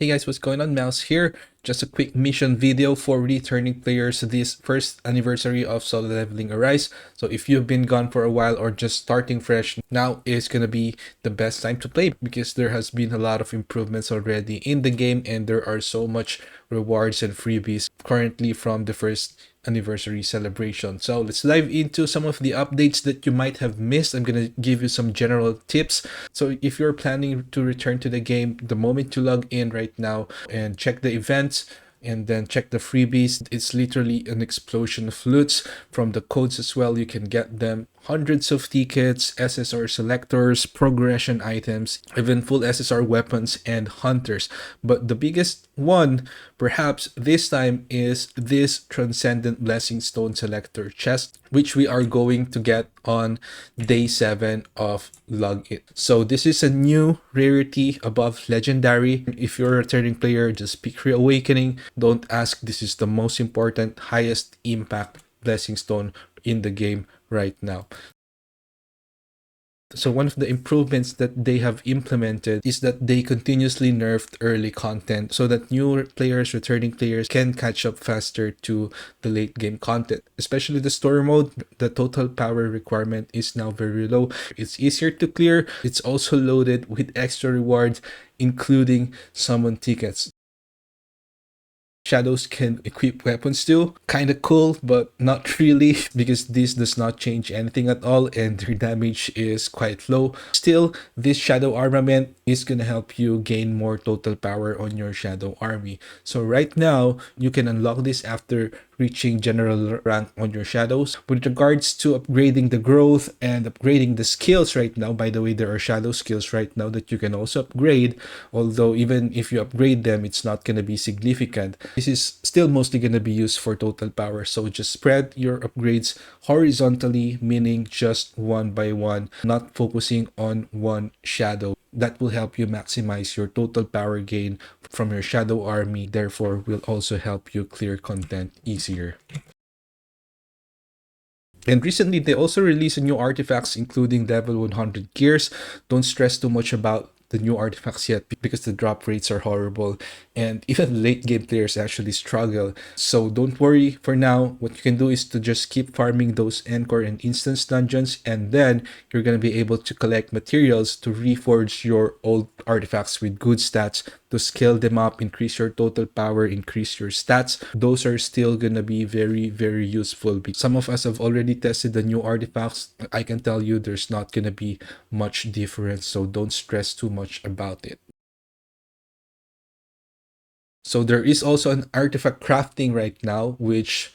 Hey guys, what's going on? Mouse here. Just a quick mission video for returning players to this first anniversary of Solo Leveling Arise. So if you've been gone for a while or just starting fresh, now is gonna be the best time to play because there has been a lot of improvements already in the game and there are so much rewards and freebies currently from the first anniversary celebration. So let's dive into some of the updates that you might have missed. I'm gonna give you some general tips. So if you're planning to return to the game, the moment you log in right now and check the events and then check the freebies, it's literally an explosion of loots. From the codes as well, you can get them hundreds of tickets, SSR selectors, progression items, even full SSR weapons and hunters. But the biggest one, perhaps this time, is this Transcendent Blessing Stone Selector chest, which we are going to get on day 7 of login. So this is a new rarity above legendary. If you're a returning player, just pick Reawakening. Don't ask, this is the most important, highest impact blessing stone in the game right now. So one of the improvements that they have implemented is that they continuously nerfed early content so that new players, returning players can catch up faster to the late game content. Especially the story mode, the total power requirement is now very low. It's easier to clear. It's also loaded with extra rewards, including summon tickets. Shadows can equip weapons too. Kinda cool, but not really, because this does not change anything at all and their damage is quite low. Still, this shadow armament is gonna help you gain more total power on your shadow army. So right now, you can unlock this after reaching general rank on your shadows. With regards to upgrading the growth and upgrading the skills right now, by the way, there are shadow skills right now that you can also upgrade, although even if you upgrade them, it's not going to be significant. This is still mostly going to be used for total power, so just spread your upgrades horizontally, meaning just one by one, not focusing on one shadow. That will help you maximize your total power gain from your shadow army, therefore will also help you clear content easier. And recently, they also released new artifacts, including level 100 gears. Don't stress too much about the new artifacts yet because the drop rates are horrible and even late game players actually struggle. So don't worry for now. What you can do is to just keep farming those Encore and instance dungeons, and then you're going to be able to collect materials to reforge your old artifacts with good stats, to scale them up, increase your total power, increase your stats. Those are still gonna be very, very useful. Some of us have already tested the new artifacts. I can tell you there's not gonna be much difference, so don't stress too much about it. So there is also an artifact crafting right now, which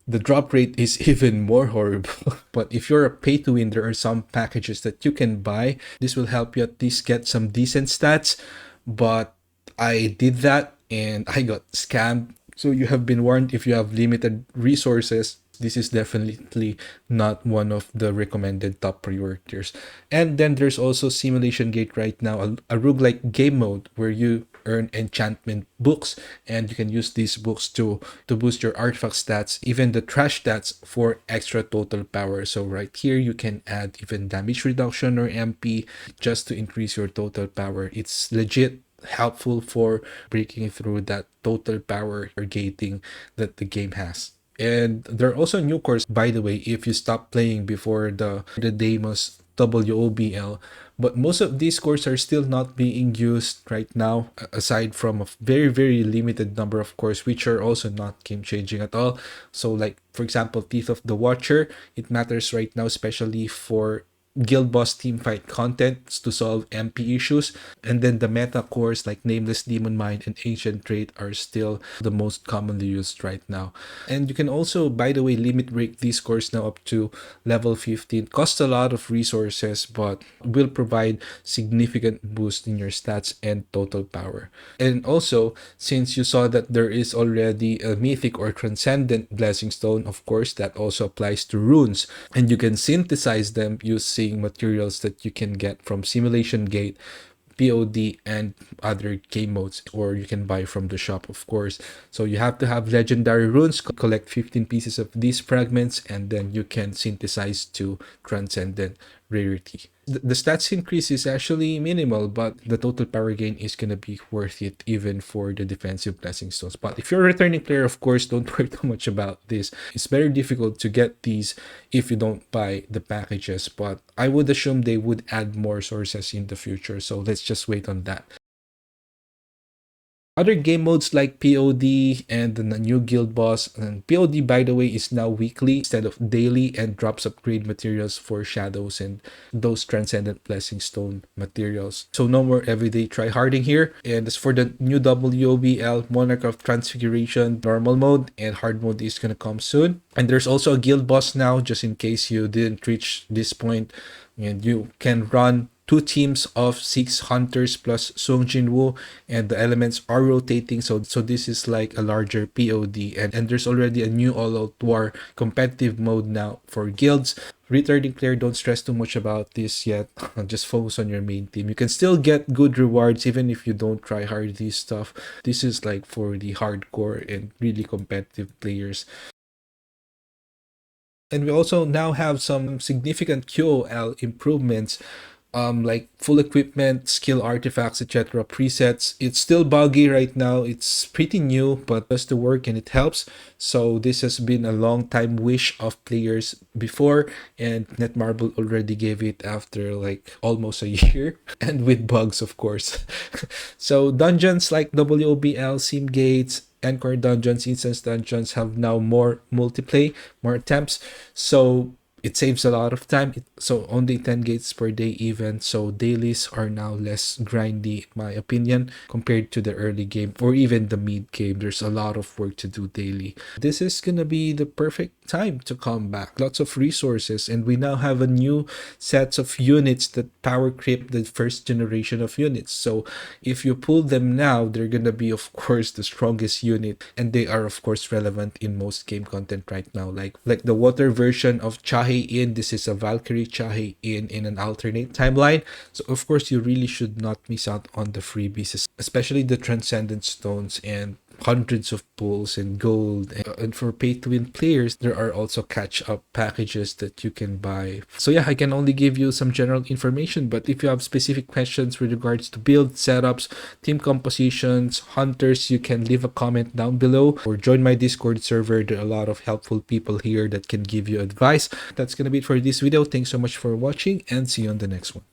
the drop rate is even more horrible. But if you're a pay to win, there are some packages that you can buy. This will help you at least get some decent stats. But I did that and I got scammed. So you have been warned, if you have limited resources, this is definitely not one of the recommended top priorities. And then there's also Simulation Gate right now, a roguelike game mode where you earn enchantment books and you can use these books to boost your artifact stats, even the trash stats, for extra total power. So right here you can add even damage reduction or MP just to increase your total power. It's legit helpful for breaking through that total power or gating that the game has. And there are also new cores, by the way, if you stop playing before the Deimos WOBL. But most of these cores are still not being used right now, aside from a very, very limited number of cores, which are also not game changing at all. So like, for example, Teeth of the Watcher, it matters right now, especially for guild boss team fight content to solve MP issues. And then the meta cores like Nameless Demon Mind and Ancient Trait are still the most commonly used right now. And you can also, by the way, limit break these cores now up to level 15. Costs a lot of resources, but will provide significant boost in your stats and total power. And also, since you saw that there is already a mythic or transcendent blessing stone, of course, that also applies to runes. And you can synthesize them using materials that you can get from Simulation Gate, POD, and other game modes, or you can buy from the shop, of course. So you have to have legendary runes, collect 15 pieces of these fragments, and then you can synthesize to transcendent rarity. The stats increase is actually minimal, but the total power gain is gonna be worth it even for the defensive blessing stones. But if you're a returning player, of course, don't worry too much about this. It's very difficult to get these if you don't buy the packages, but I would assume they would add more sources in the future, so let's just wait on that. Other game modes like POD and the new guild boss, and POD by the way is now weekly instead of daily and drops upgrade materials for shadows and those transcendent blessing stone materials. So no more everyday tryharding here. And as for the new WOBL Monarch of Transfiguration normal mode, and hard mode is gonna come soon. And there's also a guild boss now, just in case you didn't reach this point, and you can run two teams of 6 hunters plus Song Jinwoo, and the elements are rotating, so this is like a larger POD, and there's already a new all-out war competitive mode now for guilds. Returning player, don't stress too much about this yet. Just focus on your main team. You can still get good rewards even if you don't try hard this stuff. This is like for the hardcore and really competitive players. And we also now have some significant QOL improvements, like full equipment, skill artifacts, etc. presets. It's still buggy right now. It's pretty new, but does the work and it helps. So this has been a long time wish of players before, and Netmarble already gave it after like almost a year, and with bugs, of course. So dungeons like WOBL, Sim Gates, Encore dungeons, instance dungeons have now more multiplay, more attempts. So it saves a lot of time. So only 10 gates per day even. So dailies are now less grindy in my opinion compared to the early game or even the mid game. There's a lot of work to do daily. This is gonna be the perfect time to come back. Lots of resources, and we now have a new sets of units that power creep the first generation of units. So if you pull them now, they're gonna be of course the strongest unit, and they are of course relevant in most game content right now. Like the water version of Chahe In. This is a Valkyrie Chahe in an alternate timeline. So of course you really should not miss out on the freebies, especially the transcendent stones and hundreds of pulls and gold. And for pay to win players, there are also catch up packages that you can buy. So yeah, I can only give you some general information, but if you have specific questions with regards to build setups, team compositions, hunters, you can leave a comment down below or join my Discord server. There are a lot of helpful people here that can give you advice. That's gonna be it for this video. Thanks so much for watching, and see you on the next one.